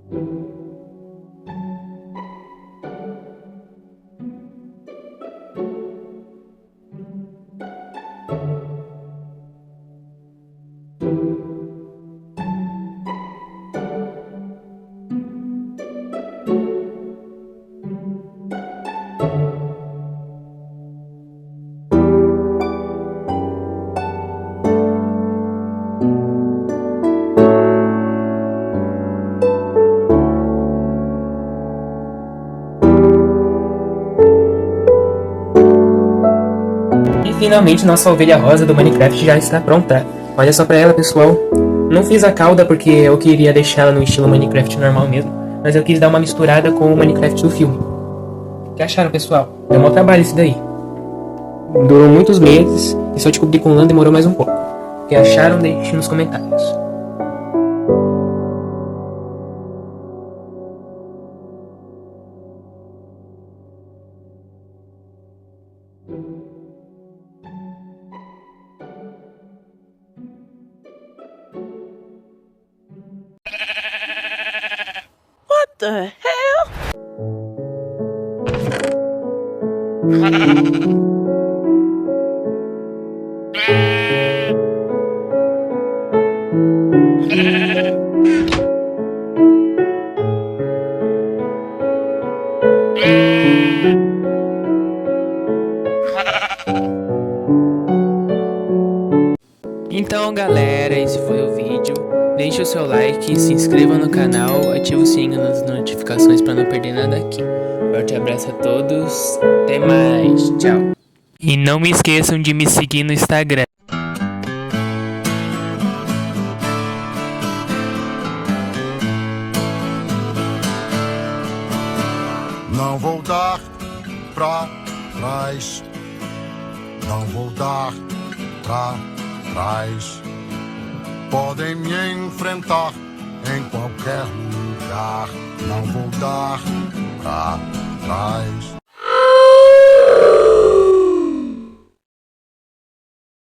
E finalmente nossa ovelha rosa do Minecraft já está pronta. Olha só pra ela, pessoal. Não fiz a cauda porque eu queria deixar ela no estilo Minecraft normal mesmo, mas eu quis dar uma misturada com o Minecraft do filme. O que acharam, pessoal? Deu maior trabalho isso daí. Durou muitos meses e só descobri com lã demorou mais um pouco. O que acharam, deixem nos comentários. What the hell? Então galera, esse foi o vídeo. Deixe o seu like, se inscreva no canal, ative o sininho das notificações para não perder nada aqui. Forte abraço a todos, até mais, tchau. E não me esqueçam de me seguir no Instagram. Não vou dar pra trás, não vou dar pra trás. Podem me enfrentar em qualquer lugar, não vou dar pra trás.